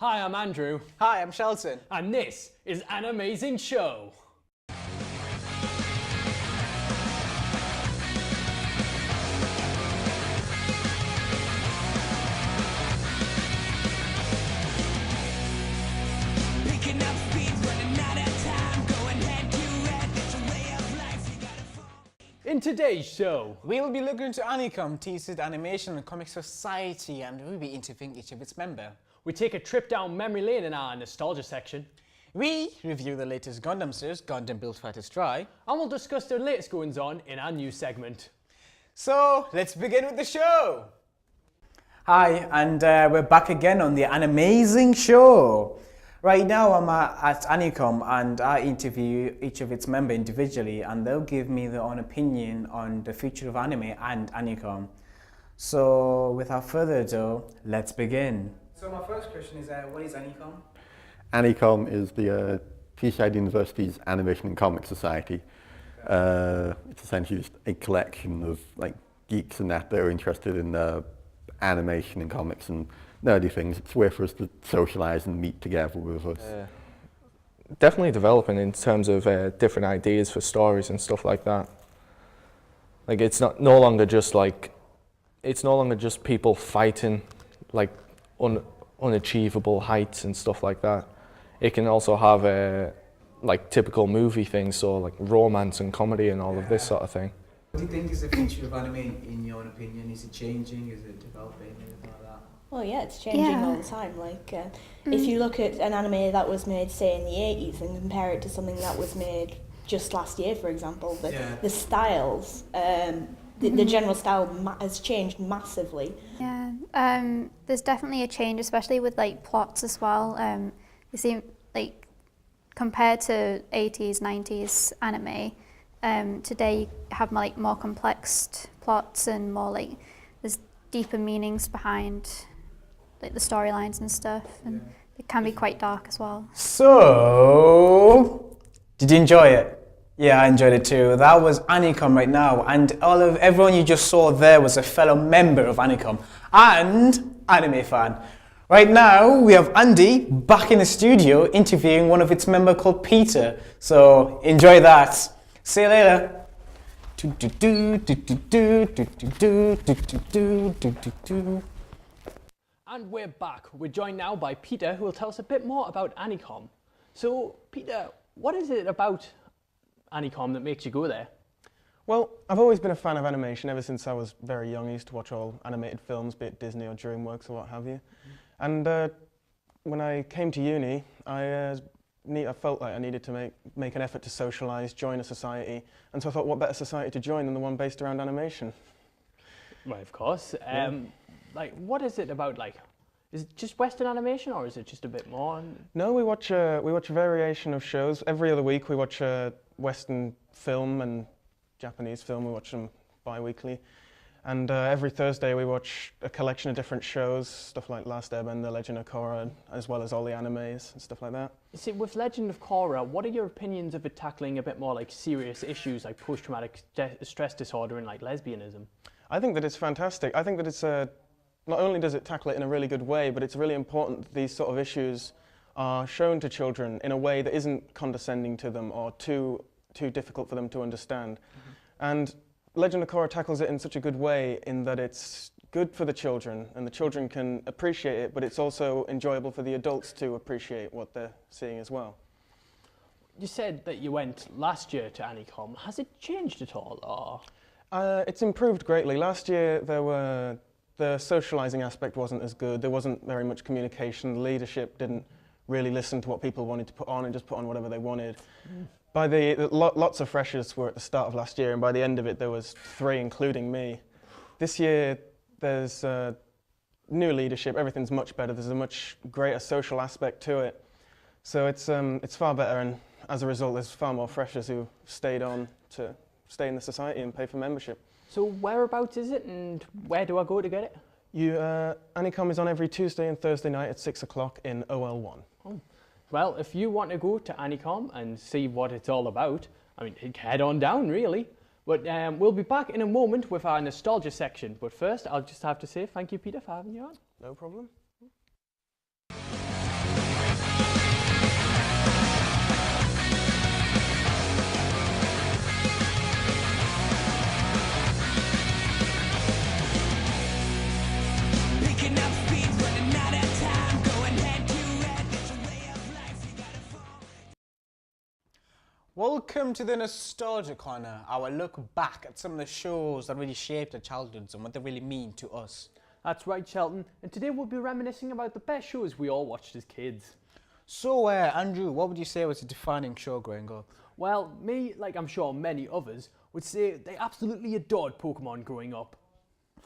Hi, I'm Andrew. Hi, I'm Shelton. And this is Animezing Show. In today's show, we'll be looking into Animecom, Teesside Animation and Comic Society, and we'll be interviewing each of its members. We take a trip down memory lane in our nostalgia section. We review the latest Gundam series, Gundam Build Fighters Try. And we'll discuss the latest goings on in our news segment. So, let's begin with the show. Hi, and we're back again on the Animezing Show. Right now I'm at Animecom and I interview each of its members individually and they'll give me their own opinion on the future of anime and Animecom. So without further ado, let's begin. So my first question is, what is Animecom? Animecom is the Teesside University's Animation and Comic Society. It's essentially just a collection of like geeks and that are interested in animation and comics and nerdy things. It's a way for us to socialise and meet together with us. Definitely developing in terms of different ideas for stories and stuff like that. Like it's no longer just people fighting like unachievable heights and stuff like that. It can also have like typical movie things, so like romance and comedy and all of this sort of thing. What do you think is the future of anime in your opinion? Is it changing? Is it developing? Anything like that? Well, yeah, it's changing all the time. Like, if you look at an anime that was made, say, in the 80s and compare it to something that was made just last year, for example, the styles, the general style has changed massively. Yeah, there's definitely a change, especially with like plots as well. You see, like, compared to 80s, 90s anime, today you have like more complex plots and more like there's deeper meanings behind like the storylines and stuff, and it can be quite dark as well. So, did you enjoy it? Yeah, I enjoyed it too. That was Animecom right now, and everyone you just saw there was a fellow member of Animecom and anime fan. Right now, we have Andy back in the studio interviewing one of its members called Peter. So, enjoy that. See you later. And we're back. We're joined now by Peter, who will tell us a bit more about Animecom. So, Peter, what is it about Animecom that makes you go there? Well, I've always been a fan of animation ever since I was very young. I used to watch all animated films, be it Disney or DreamWorks or what have you. And when I came to uni, I felt like I needed to make an effort to socialise, join a society, and so I thought, what better society to join than the one based around animation? Well, of course. Like, what is it about? Like, is it just Western animation, or is it just a bit more? No, we watch a variation of shows. Every other week we watch a Western film and Japanese film. We watch them bi-weekly. And every Thursday we watch a collection of different shows, stuff like Last Airbender, Legend of Korra, as well as all the animes and stuff like that. You see, with Legend of Korra, what are your opinions of it tackling a bit more like serious issues like post-traumatic stress disorder and like lesbianism? I think that it's fantastic. I think that it's not only does it tackle it in a really good way, but it's really important that these sort of issues are shown to children in a way that isn't condescending to them or too difficult for them to understand. And Legend of Korra tackles it in such a good way in that it's good for the children and the children can appreciate it, but it's also enjoyable for the adults to appreciate what they're seeing as well. You said that you went last year to Animecom. Has it changed at all, or? It's improved greatly. Last year the socialising aspect wasn't as good. There wasn't very much communication. The leadership didn't really listen to what people wanted to put on and just put on whatever they wanted. Lots of freshers were at the start of last year, and by the end of it there was 3, including me. This year there's new leadership, everything's much better, there's a much greater social aspect to it. So it's far better, and as a result there's far more freshers who stayed on to stay in the society and pay for membership. So whereabouts is it, and where do I go to get it? Animecom is on every Tuesday and Thursday night at 6 o'clock in OL1. Oh. Well, if you want to go to Animecom and see what it's all about, I mean, head on down, really. But we'll be back in a moment with our nostalgia section. But first, I'll just have to say thank you, Peter, for having you on. No problem. Welcome to the Nostalgia Corner, our look back at some of the shows that really shaped our childhoods and what they really mean to us. That's right, Shelton, and today we'll be reminiscing about the best shows we all watched as kids. So, Andrew, what would you say was a defining show growing up? Well, me, like I'm sure many others, would say they absolutely adored Pokemon growing up.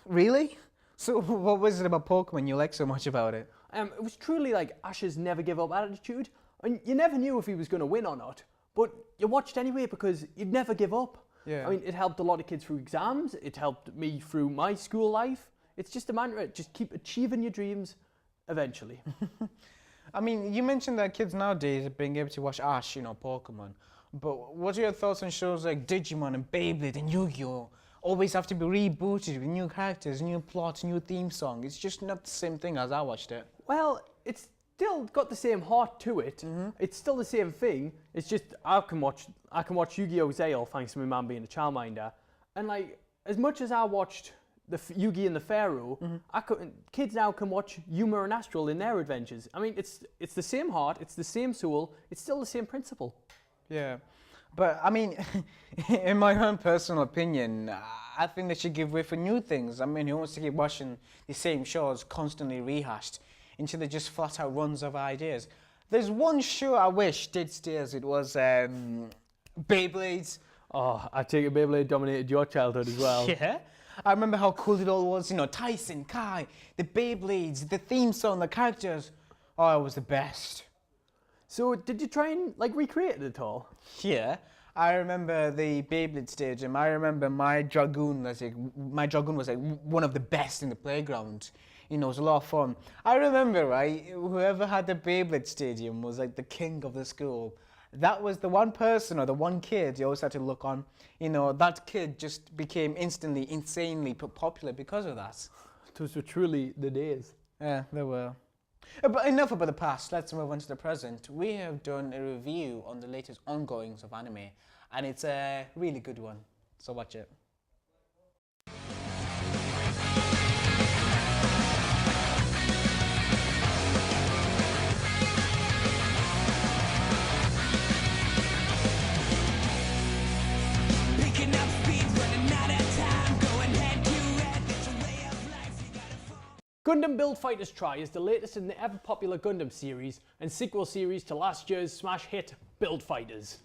Really? So, what was it about Pokemon you liked so much about it? It was truly like Ash's never give up attitude, and you never knew if he was going to win or not, but you watched anyway because you'd never give up. Yeah. I mean, it helped a lot of kids through exams, it helped me through my school life. It's just a mantra, just keep achieving your dreams eventually. I mean, you mentioned that kids nowadays are being able to watch Ash, Pokemon. But what are your thoughts on shows like Digimon and Beyblade and Yu-Gi-Oh? Always have to be rebooted with new characters, new plots, new theme song. It's just not the same thing as I watched it. Well, it's still got the same heart to it. It's still the same thing. It's just I can watch Yu-Gi-Oh! Zale thanks to my mum being a childminder. And like, as much as I watched the Yugi and the Pharaoh, kids now can watch Yuma and Astral in their adventures. I mean, it's the same heart, it's the same soul, it's still the same principle. Yeah, but I mean, in my own personal opinion, I think they should give way for new things. I mean, who wants to keep watching the same shows constantly rehashed until they just flat out runs of ideas? There's one show I wish did stay as it was, Beyblades. Oh, I take it Beyblade dominated your childhood as well. Yeah. I remember how cool it all was, Tyson, Kai, the Beyblades, the theme song, the characters. Oh, it was the best. So, did you try and recreate it at all? Yeah, I remember the Beyblade stadium. I remember my Dragoon was one of the best in the playground. It was a lot of fun. I remember, right, whoever had the Beyblade stadium was like the king of the school. That was the one person or the one kid you always had to look on. That kid just became instantly, insanely popular because of that. Those were truly the days. Yeah, they were. But enough about the past, let's move on to the present. We have done a review on the latest ongoings of anime, and it's a really good one, so watch it. Gundam Build Fighters Try is the latest in the ever-popular Gundam series and sequel series to last year's smash hit Build Fighters.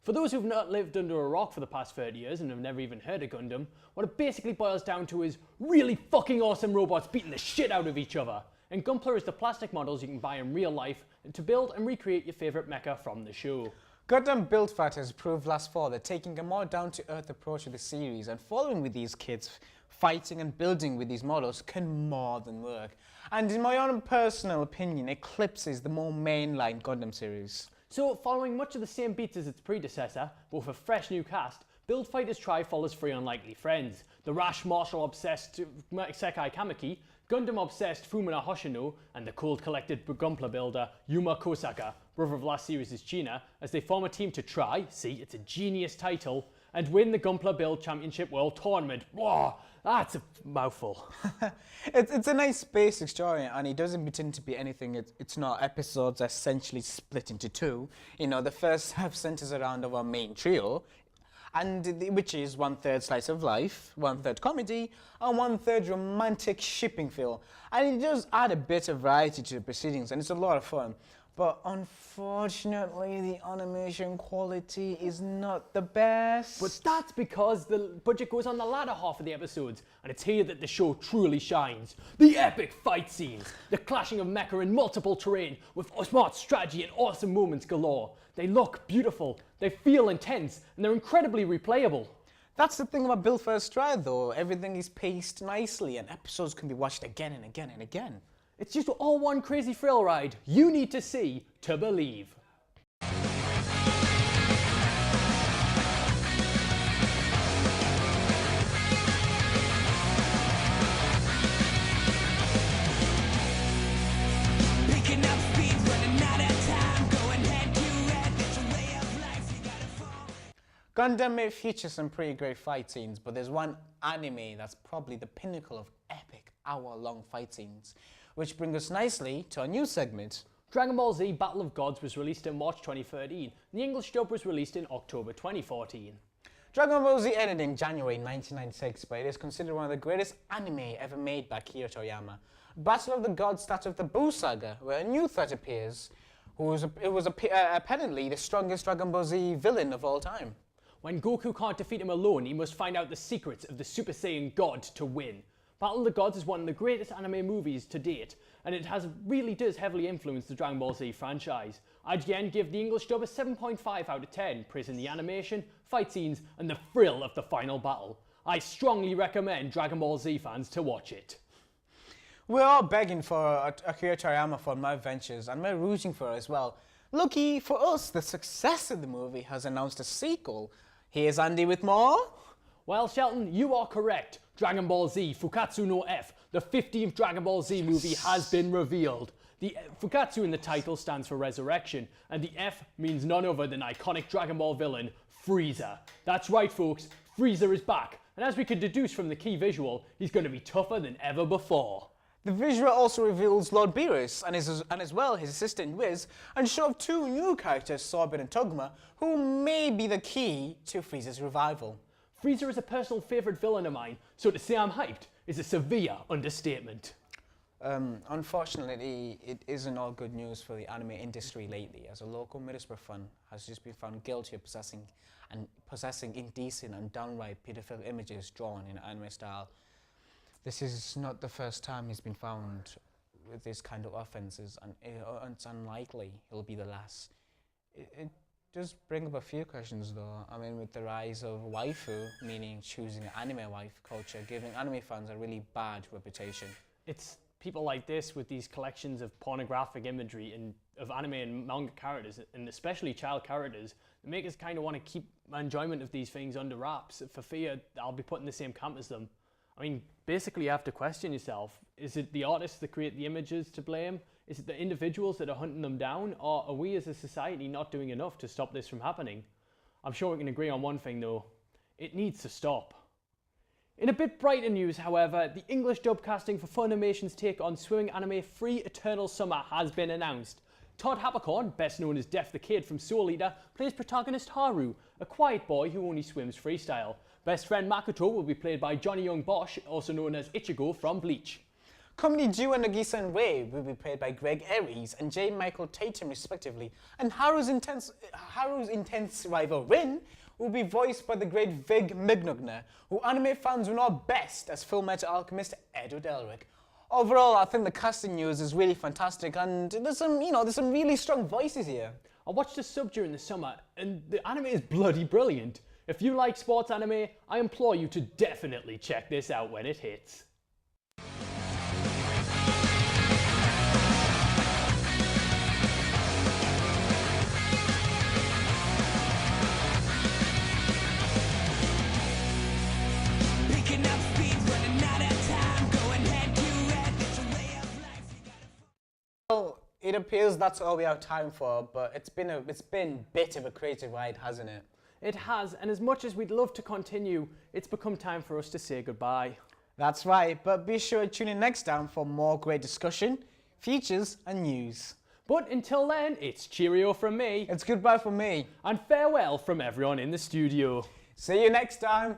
For those who've not lived under a rock for the past 30 years and have never even heard of Gundam, what it basically boils down to is really fucking awesome robots beating the shit out of each other. And Gunpla is the plastic models you can buy in real life to build and recreate your favourite mecha from the show. Gundam Build Fighters proved last fall that taking a more down-to-earth approach to the series and following with these kids fighting and building with these models can more than work. And in my own personal opinion, eclipses the more mainline Gundam series. So, following much of the same beats as its predecessor, but with a fresh new cast, Build Fighters Try follows three unlikely friends. The rash martial-obsessed Sekai Kamiki, Gundam-obsessed Fumina Hoshino, and the cold-collected Gunpla builder Yuma Kosaka, brother of last series' China, as they form a team to try, see, it's a genius title, and win the Gunpla Build Championship World Tournament. Whoa, that's a mouthful. It's a nice basic story, and it doesn't pretend to be anything. It's not. Episodes are essentially split into two. The first half centers around our main trio, which is 1/3 slice of life, 1/3 comedy, and 1/3 romantic shipping feel. And it does add a bit of variety to the proceedings, and it's a lot of fun. But unfortunately, the animation quality is not the best. But that's because the budget goes on the latter half of the episodes, and it's here that the show truly shines. The epic fight scenes, the clashing of mecha in multiple terrain with smart strategy and awesome moments galore. They look beautiful, they feel intense, and they're incredibly replayable. That's the thing about Build First Try though, everything is paced nicely and episodes can be watched again and again and again. It's just all one crazy thrill ride you need to see to believe. Gundam may feature some pretty great fight scenes, but there's one anime that's probably the pinnacle of epic hour-long fight scenes, which brings us nicely to our new segment, Dragon Ball Z Battle of Gods was released in March 2013, and the English dub was released in October 2014. Dragon Ball Z ended in January 1996, but it is considered one of the greatest anime ever made by Akira Toriyama. Battle of the Gods starts with the Buu Saga, where a new threat appears, apparently the strongest Dragon Ball Z villain of all time. When Goku can't defeat him alone, he must find out the secrets of the Super Saiyan God to win. Battle of the Gods is one of the greatest anime movies to date, and it really does heavily influence the Dragon Ball Z franchise. IGN give the English dub a 7.5 out of 10, praising the animation, fight scenes, and the thrill of the final battle. I strongly recommend Dragon Ball Z fans to watch it. We're all begging for Akira Toriyama for more adventures, and we're rooting for it as well. Lucky for us, the success of the movie has announced a sequel. Here's Andy with more. Well, Shelton, you are correct. Dragon Ball Z Fukatsu no F, the 15th Dragon Ball Z movie, has been revealed. The Fukatsu in the title stands for resurrection, and the F means none other than iconic Dragon Ball villain, Frieza. That's right, folks, Frieza is back, and as we could deduce from the key visual, he's going to be tougher than ever before. The visual also reveals Lord Beerus and as well his assistant Wiz, and show off two new characters, Sorbet and Togma, who may be the key to Frieza's revival. Frieza is a personal favourite villain of mine, so to say I'm hyped is a severe understatement. Unfortunately, it isn't all good news for the anime industry lately, as a local Middlesbrough fan has just been found guilty of possessing indecent and downright pedophile images drawn in anime style. This is not the first time he's been found with this kind of offences, and it's unlikely it'll be the last. It does bring up a few questions though. I mean, with the rise of waifu, meaning choosing an anime wife culture, giving anime fans a really bad reputation. It's people like this with these collections of pornographic imagery and of anime and manga characters, and especially child characters, that make us kind of want to keep my enjoyment of these things under wraps for fear I'll be put in the same camp as them. I mean, basically you have to question yourself. Is it the artists that create the images to blame? Is it the individuals that are hunting them down? Or are we as a society not doing enough to stop this from happening? I'm sure we can agree on one thing though. It needs to stop. In a bit brighter news, however, the English dub casting for Funimation's take on swimming anime Free Eternal Summer has been announced. Todd Haberkorn, best known as Def the Kid from Soul Eater, plays protagonist Haru, a quiet boy who only swims freestyle. Best friend Makoto will be played by Johnny Young Bosch, also known as Ichigo from Bleach. Comedy duo Nagisa and Ray will be played by Greg Aries and J. Michael Tatum respectively, and Haru's intense rival Rin will be voiced by the great Vig Mignogna, who anime fans will know best as Full Metal Alchemist Edo Delric. Overall, I think the casting news is really fantastic, and there's some really strong voices here. I watched the sub during the summer, and the anime is bloody brilliant. If you like sports anime, I implore you to definitely check this out when it hits. Well, it appears that's all we have time for, but it's been a bit of a creative ride, hasn't it? It has, and as much as we'd love to continue, it's become time for us to say goodbye. That's right, but be sure to tune in next time for more great discussion, features and news. But until then, it's cheerio from me. It's goodbye from me. And farewell from everyone in the studio. See you next time.